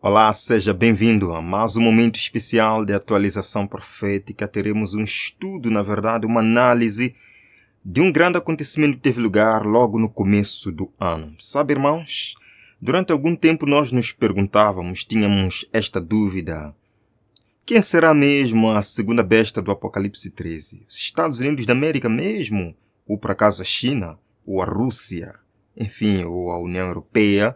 Olá, seja bem-vindo a mais um momento especial de atualização profética. Teremos um estudo, na verdade, uma análise de um grande acontecimento que teve lugar logo no começo do ano. Sabe, irmãos, durante algum tempo nós nos perguntávamos, tínhamos esta dúvida: quem será mesmo a segunda besta do Apocalipse 13? Os Estados Unidos da América mesmo? Ou por acaso a China? Ou a Rússia? Enfim, ou a União Europeia?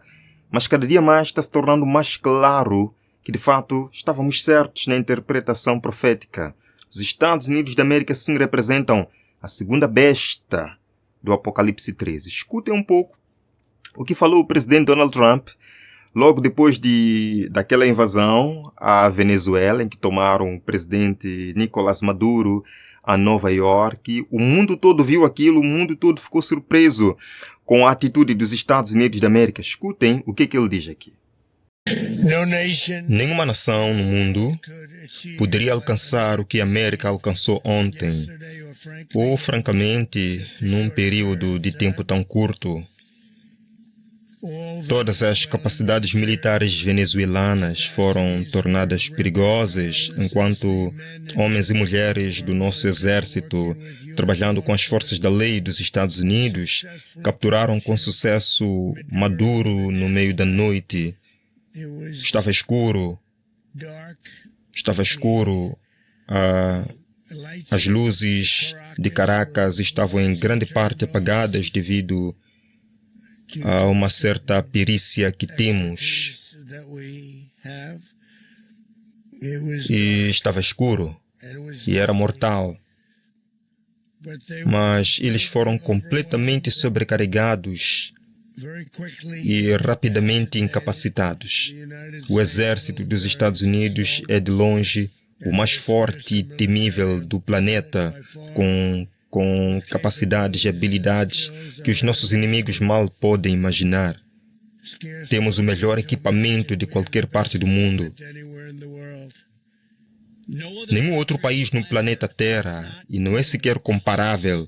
Mas cada dia mais está se tornando mais claro que, de fato, estávamos certos na interpretação profética. Os Estados Unidos da América sim representam a segunda besta do Apocalipse 13. Escutem um pouco o que falou o presidente Donald Trump logo depois daquela invasão à Venezuela, em que tomaram o presidente Nicolás Maduro a Nova York. O mundo todo viu aquilo, o mundo todo ficou surpreso com a atitude dos Estados Unidos da América. Escutem o que ele diz aqui. Nenhuma nação no mundo poderia alcançar o que a América alcançou ontem, ou, francamente, num período de tempo tão curto. Todas as capacidades militares venezuelanas foram tornadas perigosas, enquanto homens e mulheres do nosso exército, trabalhando com as forças da lei dos Estados Unidos, capturaram com sucesso Maduro no meio da noite. Estava escuro. As luzes de Caracas estavam em grande parte apagadas devido a uma certa perícia que temos. E estava escuro. E era mortal. Mas eles foram completamente sobrecarregados e rapidamente incapacitados. O exército dos Estados Unidos é de longe o mais forte e temível do planeta, com capacidades e habilidades que os nossos inimigos mal podem imaginar. Temos o melhor equipamento de qualquer parte do mundo. Nenhum outro país no planeta Terra, e não é sequer comparável,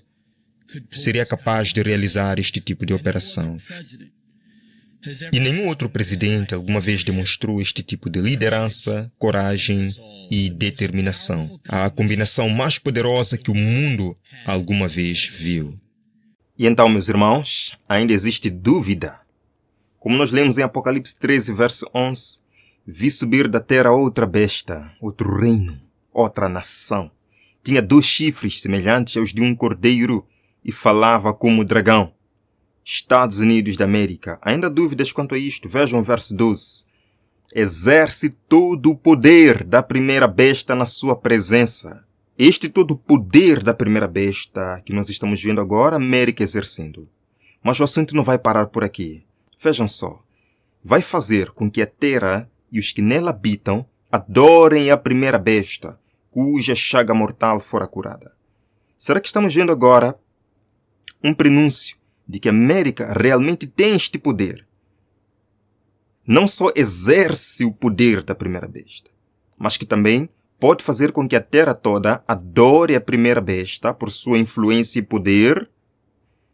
seria capaz de realizar este tipo de operação. E nenhum outro presidente alguma vez demonstrou este tipo de liderança, coragem e determinação. A combinação mais poderosa que o mundo alguma vez viu. E então, meus irmãos, ainda existe dúvida? Como nós lemos em Apocalipse 13, verso 11, vi subir da terra outra besta, outro reino, outra nação. Tinha 2 chifres semelhantes aos de um cordeiro e falava como dragão. Estados Unidos da América. Ainda há dúvidas quanto a isto? Vejam o verso 12. Exerce todo o poder da primeira besta na sua presença. Este todo o poder da primeira besta que nós estamos vendo agora, a América exercendo. Mas o assunto não vai parar por aqui. Vejam só. Vai fazer com que a terra e os que nela habitam adorem a primeira besta, cuja chaga mortal fora curada. Será que estamos vendo agora um prenúncio de que a América realmente tem este poder? Não só exerce o poder da primeira besta, mas que também pode fazer com que a terra toda adore a primeira besta por sua influência e poder?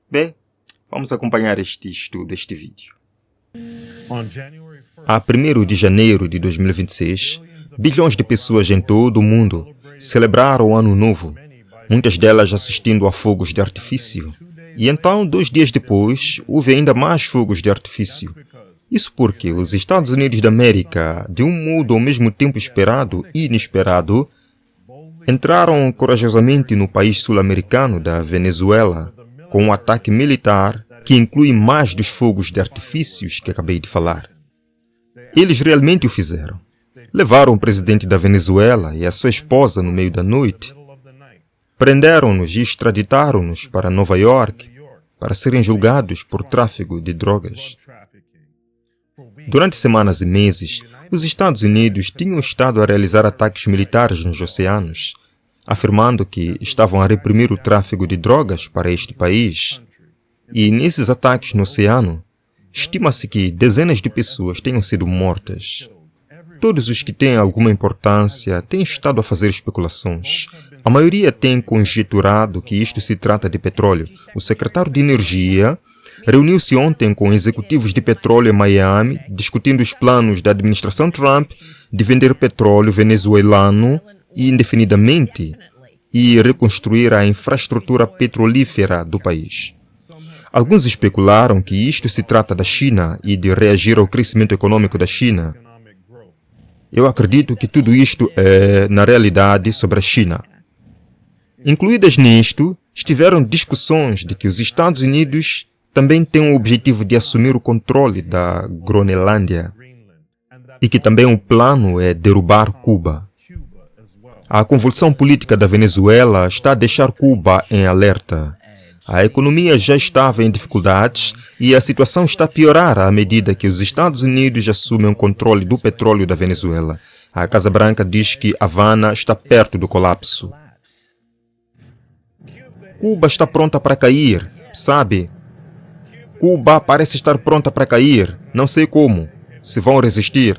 Bem, vamos acompanhar este estudo, este vídeo. A 1º de janeiro de 2026, bilhões de pessoas em todo o mundo celebraram o Ano Novo, muitas delas assistindo a fogos de artifício. E então, 2 dias depois, houve ainda mais fogos de artifício. Isso porque os Estados Unidos da América, de um modo ao mesmo tempo esperado e inesperado, entraram corajosamente no país sul-americano da Venezuela com um ataque militar que inclui mais dos fogos de artifícios que acabei de falar. Eles realmente o fizeram. Levaram o presidente da Venezuela e a sua esposa no meio da noite. Prenderam-nos e extraditaram-nos para Nova York para serem julgados por tráfico de drogas. Durante semanas e meses, os Estados Unidos tinham estado a realizar ataques militares nos oceanos, afirmando que estavam a reprimir o tráfico de drogas para este país. E nesses ataques no oceano, estima-se que dezenas de pessoas tenham sido mortas. Todos os que têm alguma importância têm estado a fazer especulações. A maioria tem conjeturado que isto se trata de petróleo. O secretário de Energia reuniu-se ontem com executivos de petróleo em Miami, discutindo os planos da administração Trump de vender petróleo venezuelano indefinidamente e reconstruir a infraestrutura petrolífera do país. Alguns especularam que isto se trata da China e de reagir ao crescimento econômico da China. Eu acredito que tudo isto é, na realidade, sobre a China. Incluídas nisto, estiveram discussões de que os Estados Unidos também têm o objetivo de assumir o controle da Groenlândia e que também o plano é derrubar Cuba. A convulsão política da Venezuela está a deixar Cuba em alerta. A economia já estava em dificuldades e a situação está a piorar à medida que os Estados Unidos assumem o controle do petróleo da Venezuela. A Casa Branca diz que Havana está perto do colapso. Cuba está pronta para cair, sabe? Cuba parece estar pronta para cair. Não sei como. Se vão resistir.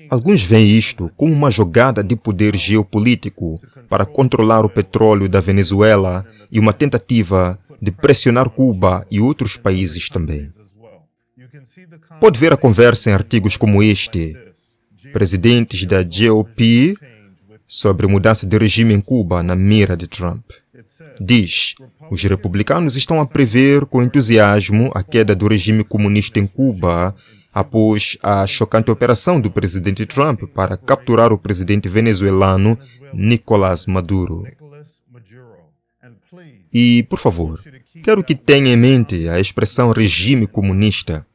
Alguns veem isto como uma jogada de poder geopolítico para controlar o petróleo da Venezuela e uma tentativa de pressionar Cuba e outros países também. Pode ver a conversa em artigos como este. Presidentes da GOP sobre mudança de regime em Cuba na mira de Trump. Diz, os republicanos estão a prever com entusiasmo a queda do regime comunista em Cuba após a chocante operação do presidente Trump para capturar o presidente venezuelano Nicolás Maduro. E, por favor, quero que tenha em mente a expressão regime comunista,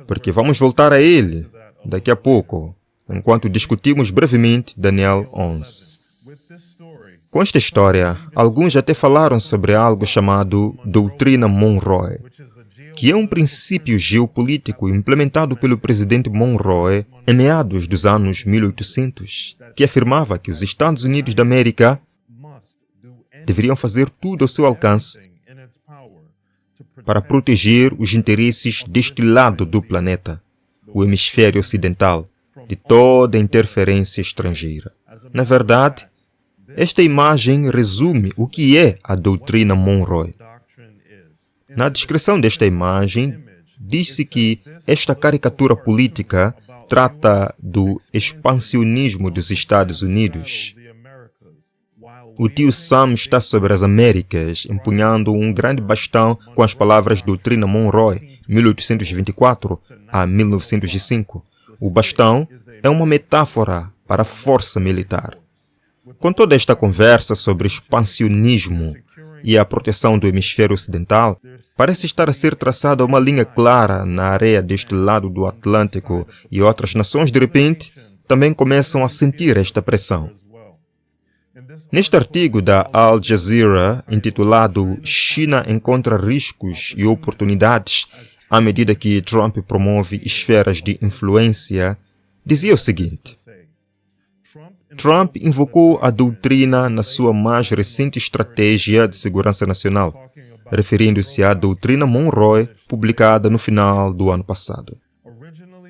porque vamos voltar a ele daqui a pouco, enquanto discutimos brevemente Daniel 11. Com esta história, alguns até falaram sobre algo chamado Doutrina Monroe, que é um princípio geopolítico implementado pelo presidente Monroe em meados dos anos 1800, que afirmava que os Estados Unidos da América deveriam fazer tudo ao seu alcance para proteger os interesses deste lado do planeta, o hemisfério ocidental, de toda interferência estrangeira. Na verdade, esta imagem resume o que é a doutrina Monroe. Na descrição desta imagem, diz-se que esta caricatura política trata do expansionismo dos Estados Unidos. O tio Sam está sobre as Américas, empunhando um grande bastão com as palavras Doutrina Monroe, 1824 a 1905. O bastão é uma metáfora para a força militar. Com toda esta conversa sobre expansionismo e a proteção do hemisfério ocidental, parece estar a ser traçada uma linha clara na areia deste lado do Atlântico e outras nações, de repente, também começam a sentir esta pressão. Neste artigo da Al Jazeera, intitulado China encontra riscos e oportunidades à medida que Trump promove esferas de influência, dizia o seguinte: Trump invocou a doutrina na sua mais recente estratégia de segurança nacional, referindo-se à doutrina Monroe, publicada no final do ano passado.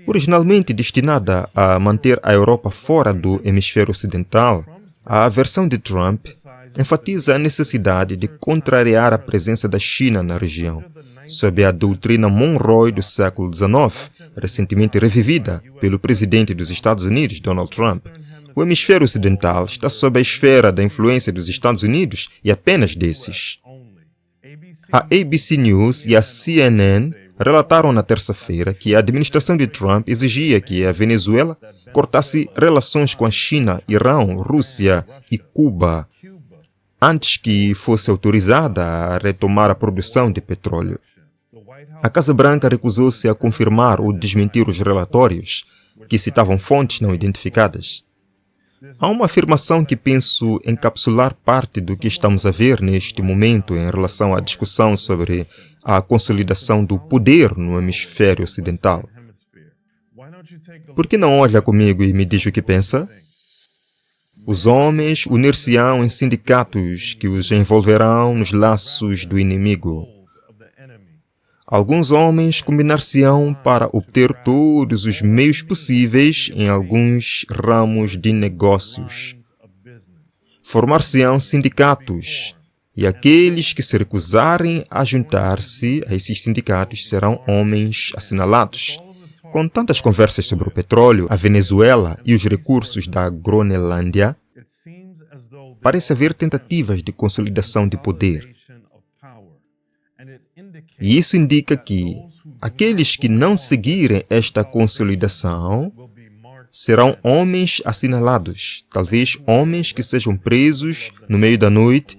Originalmente destinada a manter a Europa fora do hemisfério ocidental, a versão de Trump enfatiza a necessidade de contrariar a presença da China na região, sob a doutrina Monroe do século XIX, recentemente revivida pelo presidente dos Estados Unidos, Donald Trump. O hemisfério ocidental está sob a esfera da influência dos Estados Unidos e apenas desses. A ABC News e a CNN relataram na terça-feira que a administração de Trump exigia que a Venezuela cortasse relações com a China, Irão, Rússia e Cuba antes que fosse autorizada a retomar a produção de petróleo. A Casa Branca recusou-se a confirmar ou desmentir os relatórios, que citavam fontes não identificadas. Há uma afirmação que penso encapsular parte do que estamos a ver neste momento em relação à discussão sobre a consolidação do poder no hemisfério ocidental. Por que não olha comigo e me diz o que pensa? Os homens unir-se-ão em sindicatos que os envolverão nos laços do inimigo. Alguns homens combinar-se-ão para obter todos os meios possíveis em alguns ramos de negócios. Formar-se-ão sindicatos E aqueles que se recusarem a juntar-se a esses sindicatos serão homens assinalados. Com tantas conversas sobre o petróleo, a Venezuela e os recursos da Groenlândia, parece haver tentativas de consolidação de poder. E isso indica que aqueles que não seguirem esta consolidação serão homens assinalados, talvez homens que sejam presos no meio da noite,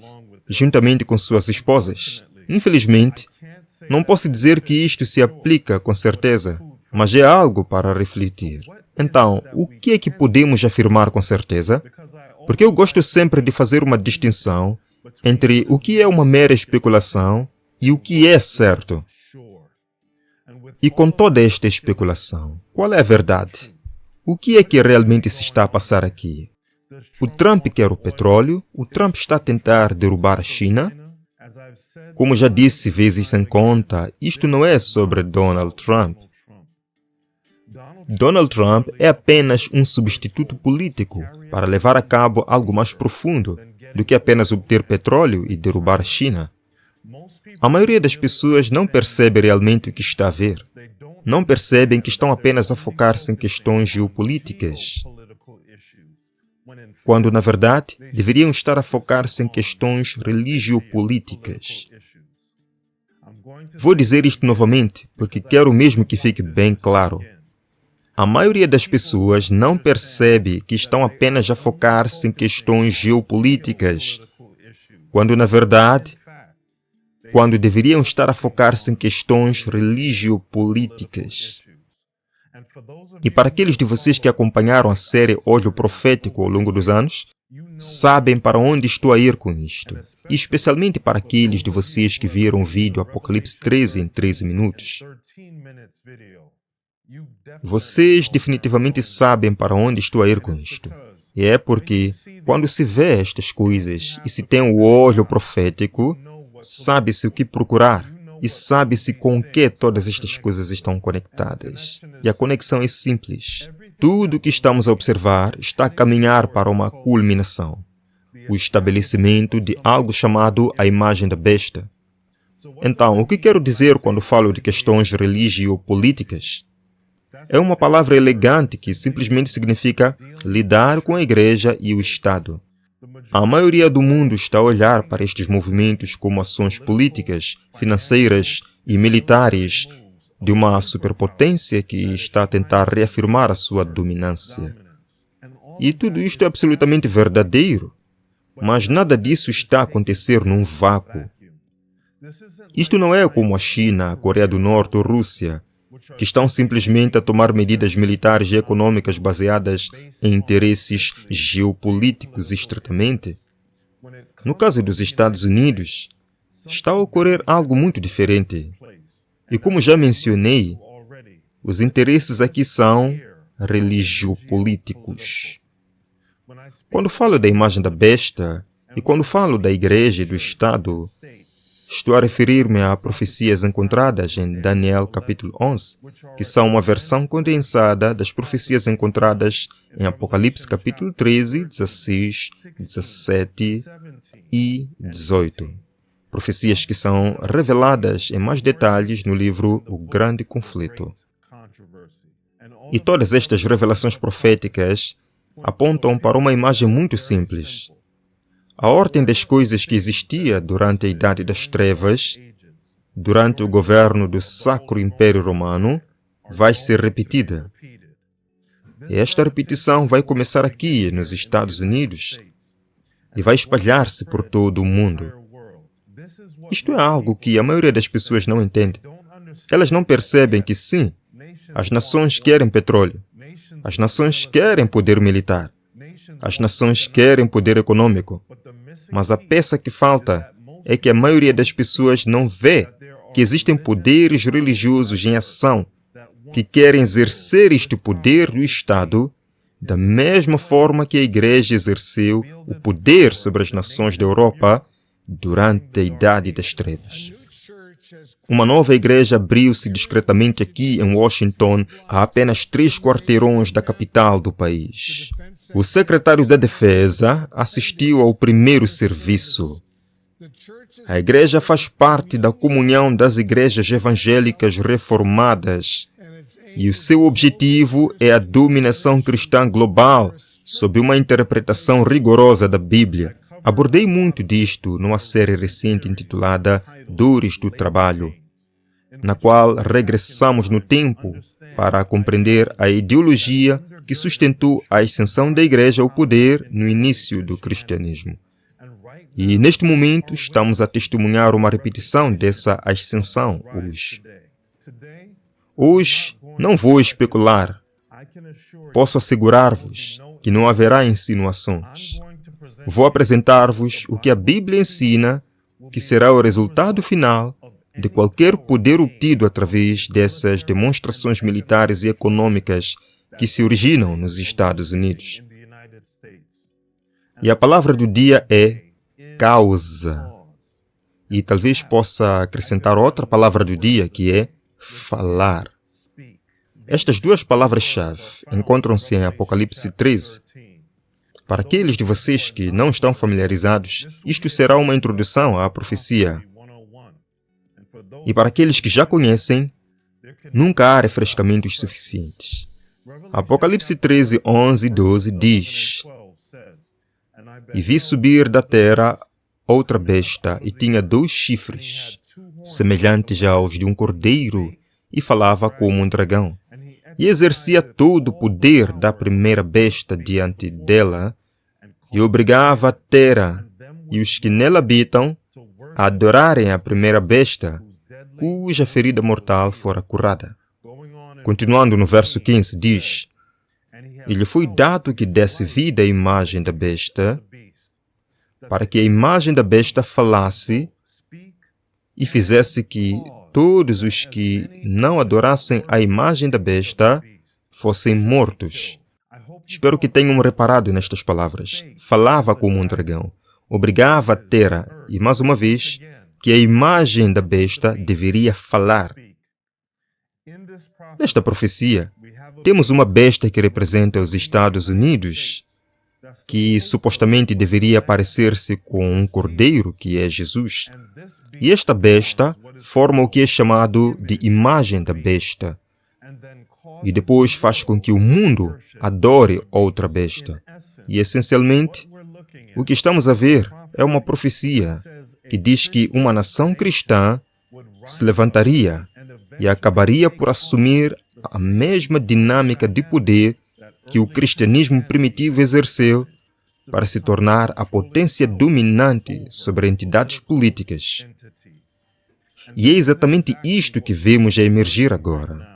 juntamente com suas esposas. Infelizmente, não posso dizer que isto se aplica com certeza, mas é algo para refletir. Então, o que é que podemos afirmar com certeza? Porque eu gosto sempre de fazer uma distinção entre o que é uma mera especulação e o que é certo. E com toda esta especulação, qual é a verdade? O que é que realmente se está a passar aqui? O Trump quer o petróleo, o Trump está a tentar derrubar a China. Como já disse vezes sem conta, isto não é sobre Donald Trump. Donald Trump é apenas um substituto político para levar a cabo algo mais profundo do que apenas obter petróleo e derrubar a China. A maioria das pessoas não percebe realmente o que está a ver. Não percebem que estão apenas a focar-se em questões geopolíticas, quando, na verdade, deveriam estar a focar-se em questões religio-políticas. Vou dizer isto novamente, porque quero mesmo que fique bem claro. A maioria das pessoas não percebe que estão apenas a focar-se em questões geopolíticas, quando, na verdade, deveriam estar a focar-se em questões religio-políticas. E para aqueles de vocês que acompanharam a série Olho Profético ao longo dos anos, sabem para onde estou a ir com isto. E especialmente para aqueles de vocês que viram o vídeo Apocalipse 13 em 13 minutos. Vocês definitivamente sabem para onde estou a ir com isto. E é porque, quando se vê estas coisas e se tem o olho profético, sabe-se o que procurar e sabe-se com o que todas estas coisas estão conectadas. E a conexão é simples. Tudo o que estamos a observar está a caminhar para uma culminação. O estabelecimento de algo chamado a imagem da besta. Então, o que quero dizer quando falo de questões religio-políticas? É uma palavra elegante que simplesmente significa lidar com a igreja e o Estado. A maioria do mundo está a olhar para estes movimentos como ações políticas, financeiras e militares de uma superpotência que está a tentar reafirmar a sua dominância. E tudo isto é absolutamente verdadeiro, mas nada disso está a acontecer num vácuo. Isto não é como a China, a Coreia do Norte ou a Rússia, que estão simplesmente a tomar medidas militares e econômicas baseadas em interesses geopolíticos estritamente. No caso dos Estados Unidos, está a ocorrer algo muito diferente. E como já mencionei, os interesses aqui são religio-políticos. Quando falo da imagem da besta e quando falo da igreja e do Estado, estou a referir-me a profecias encontradas em Daniel capítulo 11, que são uma versão condensada das profecias encontradas em Apocalipse capítulo 13, 16, 17 e 18. Profecias que são reveladas em mais detalhes no livro O Grande Conflito. E todas estas revelações proféticas apontam para uma imagem muito simples. A ordem das coisas que existia durante a Idade das Trevas, durante o governo do Sacro Império Romano, vai ser repetida. E esta repetição vai começar aqui, nos Estados Unidos, e vai espalhar-se por todo o mundo. Isto é algo que a maioria das pessoas não entende. Elas não percebem que, sim, as nações querem petróleo, as nações querem poder militar, as nações querem poder econômico, mas a peça que falta é que a maioria das pessoas não vê que existem poderes religiosos em ação que querem exercer este poder do Estado da mesma forma que a Igreja exerceu o poder sobre as nações da Europa durante a Idade das Trevas. Uma nova igreja abriu-se discretamente aqui em Washington, a apenas 3 quarteirões da capital do país. O secretário da Defesa assistiu ao primeiro serviço. A igreja faz parte da comunhão das igrejas evangélicas reformadas e o seu objetivo é a dominação cristã global sob uma interpretação rigorosa da Bíblia. Abordei muito disto numa série recente intitulada Dores do Trabalho, na qual regressamos no tempo para compreender a ideologia que sustentou a ascensão da igreja ao poder no início do cristianismo. E neste momento estamos a testemunhar uma repetição dessa ascensão hoje. Hoje não vou especular. Posso assegurar-vos que não haverá insinuações. Vou apresentar-vos o que a Bíblia ensina que será o resultado final de qualquer poder obtido através dessas demonstrações militares e econômicas que se originam nos Estados Unidos. E a palavra do dia é causa. E talvez possa acrescentar outra palavra do dia, que é falar. Estas duas palavras-chave encontram-se em Apocalipse 13. Para aqueles de vocês que não estão familiarizados, isto será uma introdução à profecia. E para aqueles que já conhecem, nunca há refrescamentos suficientes. Apocalipse 13, 11 e 12 diz: E vi subir da terra outra besta, e tinha 2 chifres, semelhantes aos de um cordeiro, e falava como um dragão. E exercia todo o poder da primeira besta diante dela, e obrigava a terra e os que nela habitam a adorarem a primeira besta, cuja ferida mortal fora curada. Continuando no verso 15, diz: E lhe foi dado que desse vida à imagem da besta, para que a imagem da besta falasse e fizesse que todos os que não adorassem a imagem da besta fossem mortos. Espero que tenham reparado nestas palavras. Falava como um dragão, obrigava a terra e, mais uma vez, que a imagem da besta deveria falar. Nesta profecia, temos uma besta que representa os Estados Unidos, que supostamente deveria parecer-se com um cordeiro, que é Jesus. E esta besta forma o que é chamado de imagem da besta. E depois faz com que o mundo adore outra besta. E, essencialmente, o que estamos a ver é uma profecia que diz que uma nação cristã se levantaria e acabaria por assumir a mesma dinâmica de poder que o cristianismo primitivo exerceu para se tornar a potência dominante sobre entidades políticas. E é exatamente isto que vemos a emergir agora.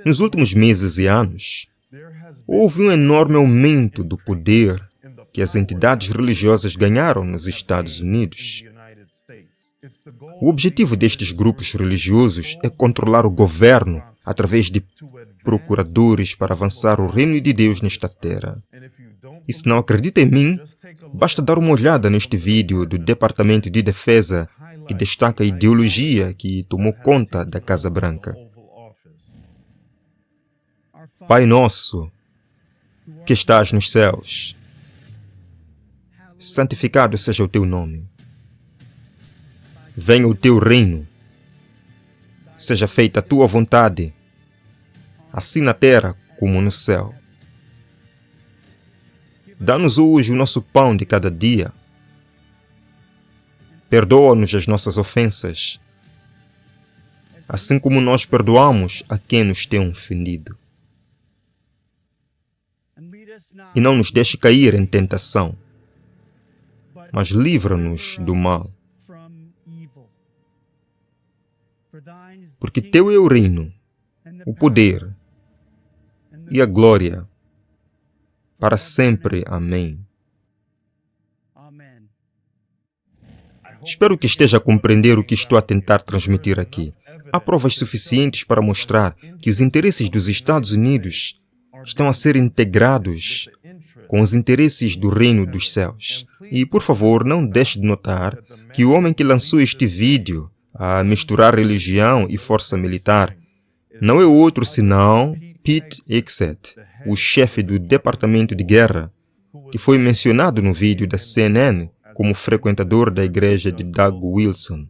Nos últimos meses e anos, houve um enorme aumento do poder que as entidades religiosas ganharam nos Estados Unidos. O objetivo destes grupos religiosos é controlar o governo através de procuradores para avançar o reino de Deus nesta terra. E se não acredita em mim, basta dar uma olhada neste vídeo do Departamento de Defesa que destaca a ideologia que tomou conta da Casa Branca. Pai nosso, que estás nos céus, santificado seja o teu nome. Venha o teu reino. Seja feita a tua vontade, assim na terra como no céu. Dá-nos hoje o nosso pão de cada dia. Perdoa-nos as nossas ofensas, assim como nós perdoamos a quem nos tem ofendido. E não nos deixe cair em tentação, mas livra-nos do mal. Porque teu é o reino, o poder e a glória, para sempre. Amém. Espero que esteja a compreender o que estou a tentar transmitir aqui. Há provas suficientes para mostrar que os interesses dos Estados Unidos estão a ser integrados com os interesses do reino dos céus. E, por favor, não deixe de notar que o homem que lançou este vídeo a misturar religião e força militar não é outro senão Pete Hegseth, o chefe do Departamento de Guerra, que foi mencionado no vídeo da CNN como frequentador da igreja de Doug Wilson,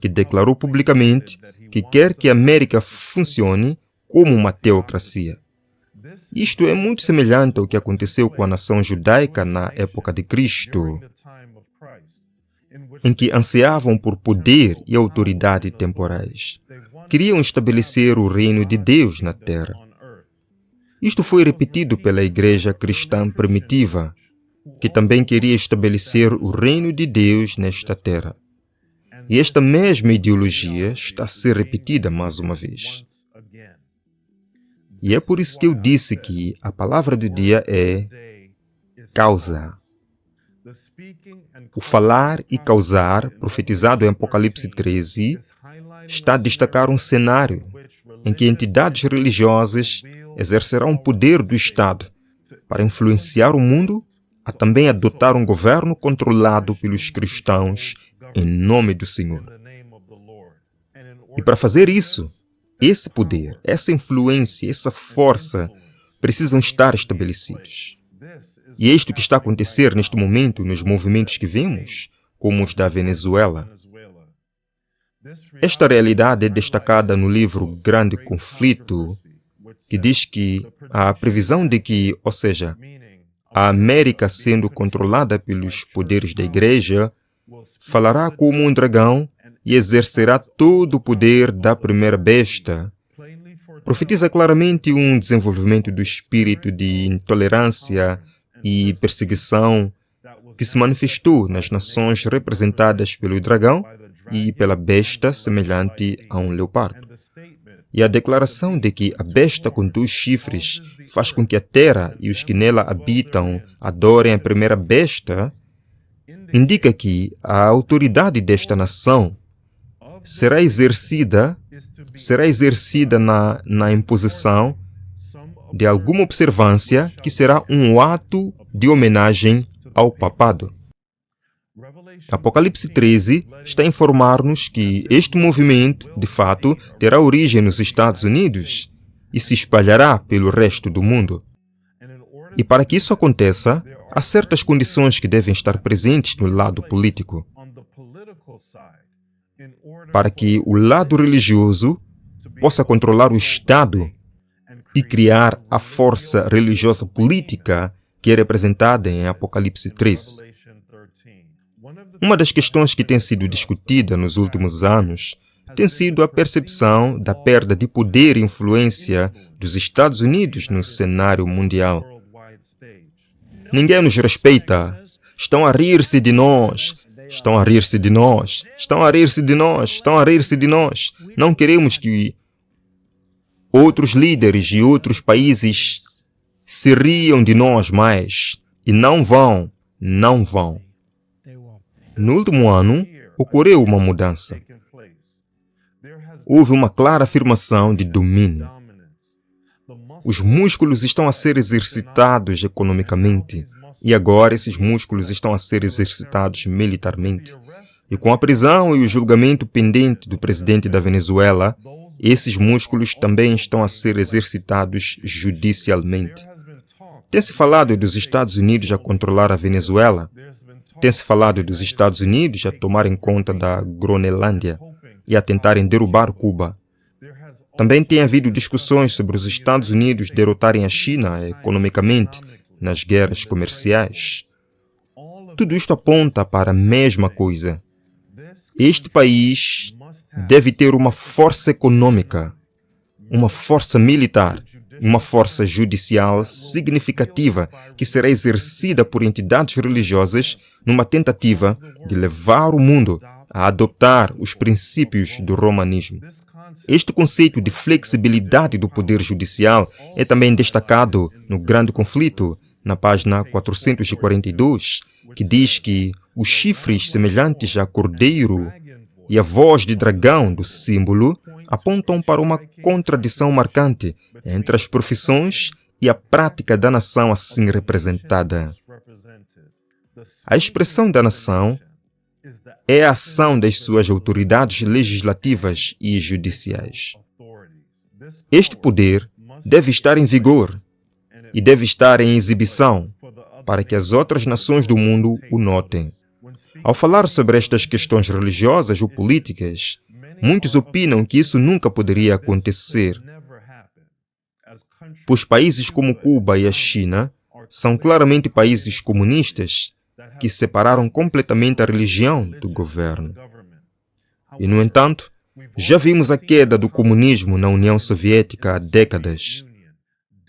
que declarou publicamente que quer que a América funcione como uma teocracia. Isto é muito semelhante ao que aconteceu com a nação judaica na época de Cristo, em que ansiavam por poder e autoridade temporais. Queriam estabelecer o reino de Deus na terra. Isto foi repetido pela igreja cristã primitiva, que também queria estabelecer o reino de Deus nesta terra. E esta mesma ideologia está a ser repetida mais uma vez. E é por isso que eu disse que a palavra do dia é causa. O falar e causar, profetizado em Apocalipse 13, está a destacar um cenário em que entidades religiosas exercerão o poder do Estado para influenciar o mundo a também adotar um governo controlado pelos cristãos em nome do Senhor. E para fazer isso, esse poder, essa influência, essa força precisam estar estabelecidos. E é isto que está a acontecer neste momento nos movimentos que vemos, como os da Venezuela. Esta realidade é destacada no livro Grande Conflito, que diz que a previsão de que, ou seja, a América sendo controlada pelos poderes da Igreja, falará como um dragão e exercerá todo o poder da primeira besta, profetiza claramente um desenvolvimento do espírito de intolerância e perseguição que se manifestou nas nações representadas pelo dragão e pela besta semelhante a um leopardo. E a declaração de que a besta com 2 chifres faz com que a terra e os que nela habitam adorem a primeira besta, indica que a autoridade desta nação será exercida na imposição de alguma observância que será um ato de homenagem ao papado. Apocalipse 13 está a informar-nos que este movimento, de fato, terá origem nos Estados Unidos e se espalhará pelo resto do mundo. E para que isso aconteça, há certas condições que devem estar presentes no lado político. Para que o lado religioso possa controlar o Estado e criar a força religiosa política que é representada em Apocalipse 13. Uma das questões que tem sido discutida nos últimos anos tem sido a percepção da perda de poder e influência dos Estados Unidos no cenário mundial. Ninguém nos respeita. Estão a rir-se de nós. Estão a rir-se de nós. Estão a rir-se de nós. Estão a rir-se de nós. Não queremos que outros líderes e outros países se riam de nós mais. E não vão. Não vão. No último ano, ocorreu uma mudança. Houve uma clara afirmação de domínio. Os músculos estão a ser exercitados economicamente e agora esses músculos estão a ser exercitados militarmente. E com a prisão e o julgamento pendente do presidente da Venezuela, esses músculos também estão a ser exercitados judicialmente. Tem-se falado dos Estados Unidos a controlar a Venezuela. Tem-se falado dos Estados Unidos a tomarem conta da Groenlândia e a tentarem derrubar Cuba. Também tem havido discussões sobre os Estados Unidos derrotarem a China economicamente nas guerras comerciais. Tudo isto aponta para a mesma coisa. Este país deve ter uma força econômica, uma força militar, uma força judicial significativa que será exercida por entidades religiosas numa tentativa de levar o mundo a adoptar os princípios do romanismo. Este conceito de flexibilidade do poder judicial é também destacado no Grande Conflito, na página 442, que diz que os chifres semelhantes a cordeiro e a voz de dragão do símbolo apontam para uma contradição marcante entre as profissões e a prática da nação assim representada. A expressão da nação é a ação das suas autoridades legislativas e judiciais. Este poder deve estar em vigor e deve estar em exibição para que as outras nações do mundo o notem. Ao falar sobre estas questões religiosas ou políticas, muitos opinam que isso nunca poderia acontecer, pois países como Cuba e a China são claramente países comunistas que separaram completamente a religião do governo. E, no entanto, já vimos a queda do comunismo na União Soviética há décadas.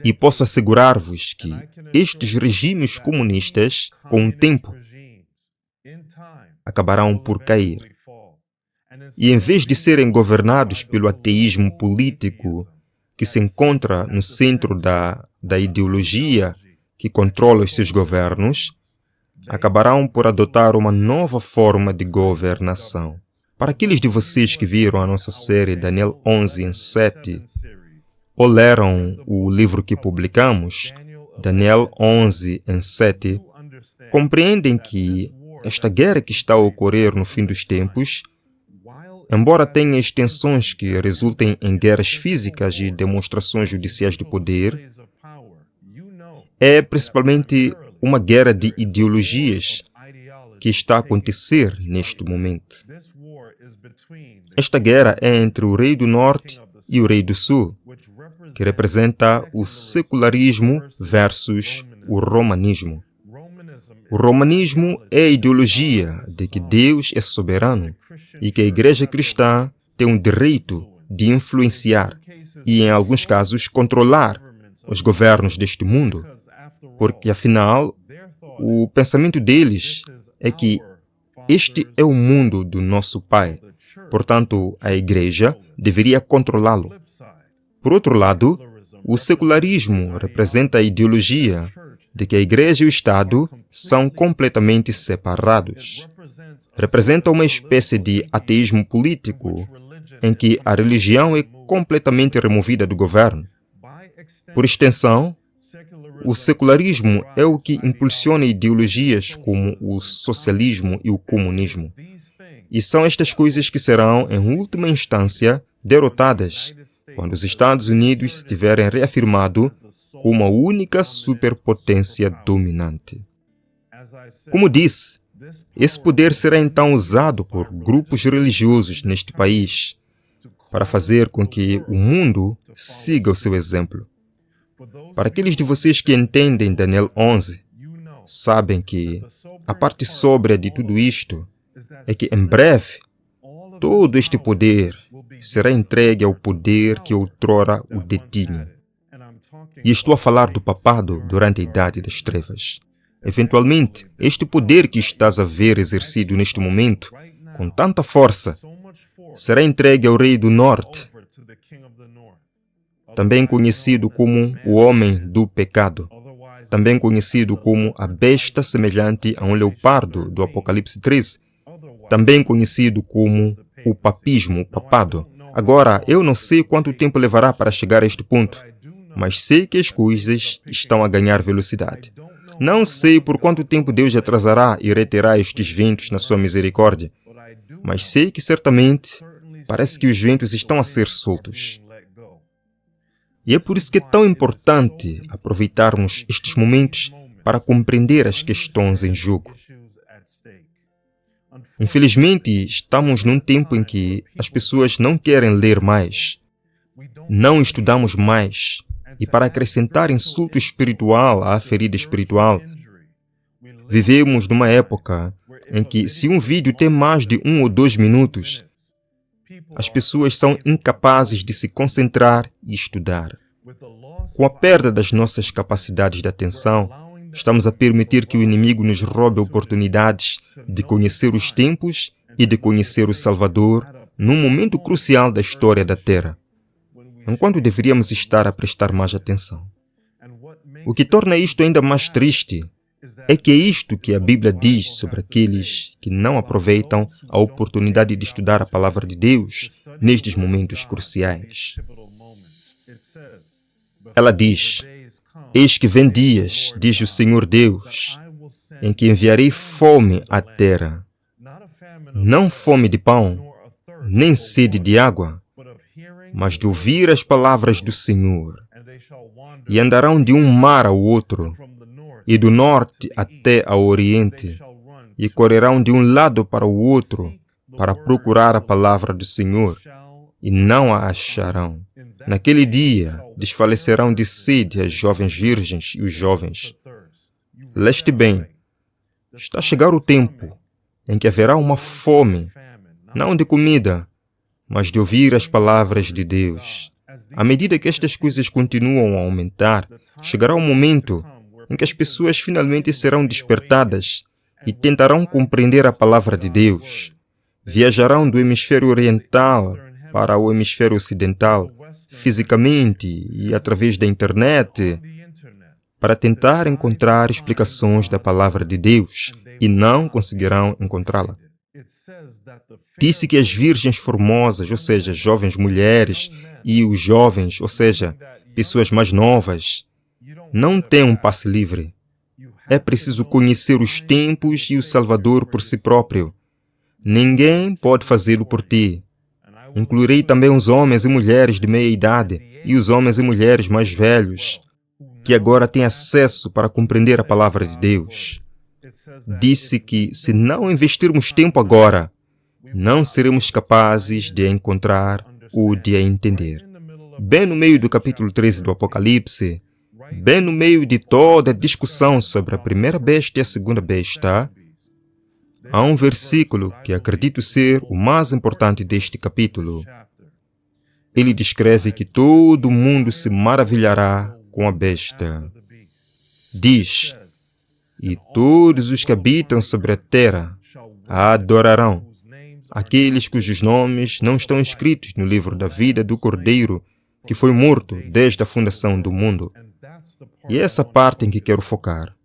E posso assegurar-vos que estes regimes comunistas, com o tempo, acabarão por cair. E em vez de serem governados pelo ateísmo político que se encontra no centro da ideologia que controla os seus governos, acabarão por adotar uma nova forma de governação. Para aqueles de vocês que viram a nossa série Daniel 11 em 7, ou leram o livro que publicamos, Daniel 11 em 7, compreendem que esta guerra que está a ocorrer no fim dos tempos, embora tenha extensões que resultem em guerras físicas e demonstrações judiciais de poder, é principalmente uma guerra de ideologias que está a acontecer neste momento. Esta guerra é entre o rei do norte e o rei do sul, que representa o secularismo versus o romanismo. O romanismo é a ideologia de que Deus é soberano e que a igreja cristã tem o direito de influenciar e, em alguns casos, controlar os governos deste mundo, porque, afinal, o pensamento deles é que este é o mundo do nosso Pai, portanto, a igreja deveria controlá-lo. Por outro lado, o secularismo representa a ideologia de que a igreja e o Estado são completamente separados. Representa uma espécie de ateísmo político em que a religião é completamente removida do governo. Por extensão, o secularismo é o que impulsiona ideologias como o socialismo e o comunismo. E são estas coisas que serão, em última instância, derrotadas quando os Estados Unidos se tiverem reafirmado como a única superpotência dominante. Como disse, esse poder será então usado por grupos religiosos neste país para fazer com que o mundo siga o seu exemplo. Para aqueles de vocês que entendem Daniel 11, sabem que a parte sóbria de tudo isto é que em breve todo este poder será entregue ao poder que outrora o detinha. E estou a falar do papado durante a Idade das Trevas. Eventualmente, este poder que estás a ver exercido neste momento, com tanta força, será entregue ao Rei do Norte, também conhecido como o Homem do Pecado, também conhecido como a besta semelhante a um leopardo do Apocalipse 13, também conhecido como o papismo, o papado. Agora, eu não sei quanto tempo levará para chegar a este ponto, mas sei que as coisas estão a ganhar velocidade. Não sei por quanto tempo Deus atrasará e reterá estes ventos na sua misericórdia, mas sei que certamente parece que os ventos estão a ser soltos. E é por isso que é tão importante aproveitarmos estes momentos para compreender as questões em jogo. Infelizmente, estamos num tempo em que as pessoas não querem ler mais, não estudamos mais, e para acrescentar insulto espiritual à ferida espiritual, vivemos numa época em que, se um vídeo tem mais de 1 ou 2 minutos, as pessoas são incapazes de se concentrar e estudar. Com a perda das nossas capacidades de atenção, estamos a permitir que o inimigo nos roube oportunidades de conhecer os tempos e de conhecer o Salvador num momento crucial da história da Terra, enquanto deveríamos estar a prestar mais atenção. O que torna isto ainda mais triste é que é isto que a Bíblia diz sobre aqueles que não aproveitam a oportunidade de estudar a Palavra de Deus nestes momentos cruciais. Ela diz: Eis que vem dias, diz o Senhor Deus, em que enviarei fome à terra, não fome de pão, nem sede de água, mas de ouvir as palavras do Senhor. E andarão de um mar ao outro, e do norte até ao oriente, e correrão de um lado para o outro para procurar a palavra do Senhor, e não a acharão. Naquele dia, desfalecerão de sede as jovens virgens e os jovens. Leste bem, está a chegar o tempo em que haverá uma fome, não de comida, mas de ouvir as palavras de Deus. À medida que estas coisas continuam a aumentar, chegará um momento em que as pessoas finalmente serão despertadas e tentarão compreender a palavra de Deus. Viajarão do hemisfério oriental para o hemisfério ocidental, fisicamente e através da internet, para tentar encontrar explicações da palavra de Deus, e não conseguirão encontrá-la. Disse que as virgens formosas, ou seja, jovens mulheres, e os jovens, ou seja, pessoas mais novas, não têm um passe livre. É preciso conhecer os tempos e o Salvador por si próprio. Ninguém pode fazê-lo por ti. Incluirei também os homens e mulheres de meia idade e os homens e mulheres mais velhos, que agora têm acesso para compreender a palavra de Deus. Disse que, se não investirmos tempo agora, não seremos capazes de a encontrar ou de a entender. Bem no meio do capítulo 13 do Apocalipse, bem no meio de toda a discussão sobre a primeira besta e a segunda besta, há um versículo que acredito ser o mais importante deste capítulo. Ele descreve que todo mundo se maravilhará com a besta. Diz: "E todos os que habitam sobre a terra a adorarão, aqueles cujos nomes não estão escritos no livro da vida do Cordeiro, que foi morto desde a fundação do mundo." E é essa parte em que quero focar.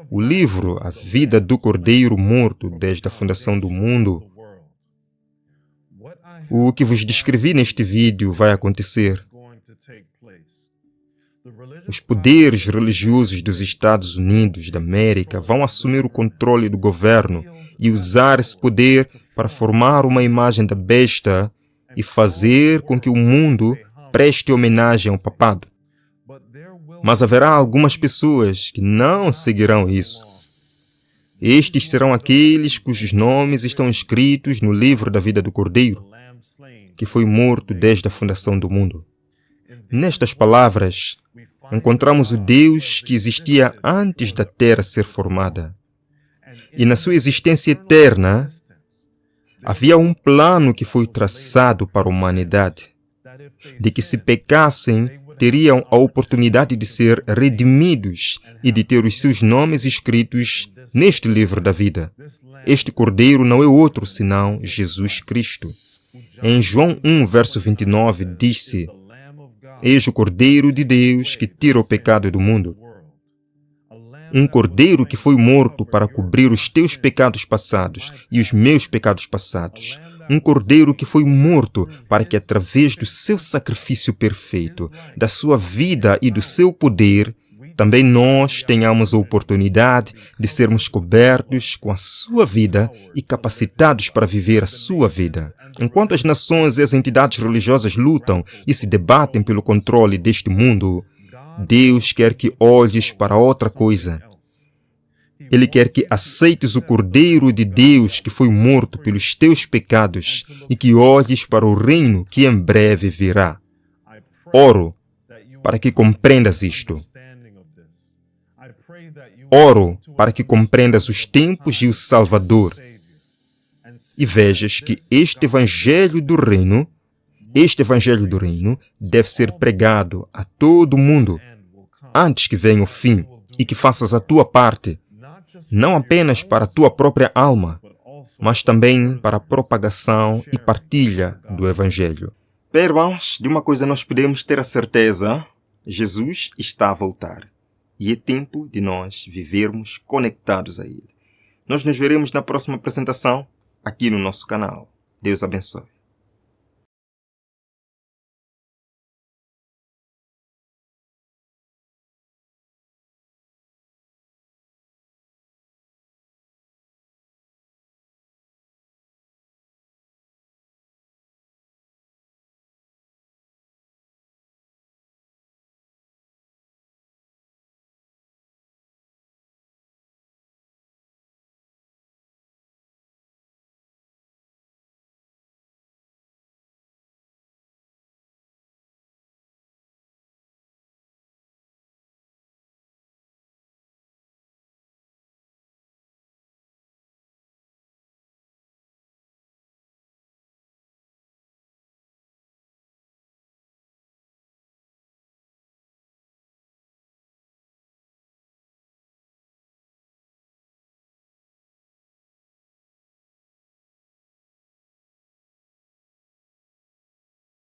O livro A Vida do Cordeiro morto desde a fundação do mundo. O que vos descrevi neste vídeo vai acontecer. Os poderes religiosos dos Estados Unidos da América vão assumir o controle do governo e usar esse poder para formar uma imagem da besta e fazer com que o mundo preste homenagem ao papado. Mas haverá algumas pessoas que não seguirão isso. Estes serão aqueles cujos nomes estão escritos no livro da vida do Cordeiro, que foi morto desde a fundação do mundo. Nestas palavras, encontramos o Deus que existia antes da terra ser formada. E na sua existência eterna, havia um plano que foi traçado para a humanidade, de que se pecassem, teriam a oportunidade de ser redimidos e de ter os seus nomes escritos neste livro da vida. Este Cordeiro não é outro senão Jesus Cristo. Em João 1, verso 29, diz-se: "Eis o Cordeiro de Deus que tira o pecado do mundo." Um Cordeiro que foi morto para cobrir os teus pecados passados e os meus pecados passados. Um Cordeiro que foi morto para que, através do seu sacrifício perfeito, da sua vida e do seu poder, também nós tenhamos a oportunidade de sermos cobertos com a sua vida e capacitados para viver a sua vida. Enquanto as nações e as entidades religiosas lutam e se debatem pelo controle deste mundo, Deus quer que olhes para outra coisa. Ele quer que aceites o Cordeiro de Deus que foi morto pelos teus pecados e que olhes para o reino que em breve virá. Oro para que compreendas isto. Oro para que compreendas os tempos e o Salvador e vejas que este Evangelho do Reino deve ser pregado a todo mundo antes que venha o fim e que faças a tua parte, não apenas para a tua própria alma, mas também para a propagação e partilha do Evangelho. Bem, irmãos, de uma coisa nós podemos ter a certeza: Jesus está a voltar. E é tempo de nós vivermos conectados a Ele. Nós nos veremos na próxima apresentação aqui no nosso canal. Deus abençoe.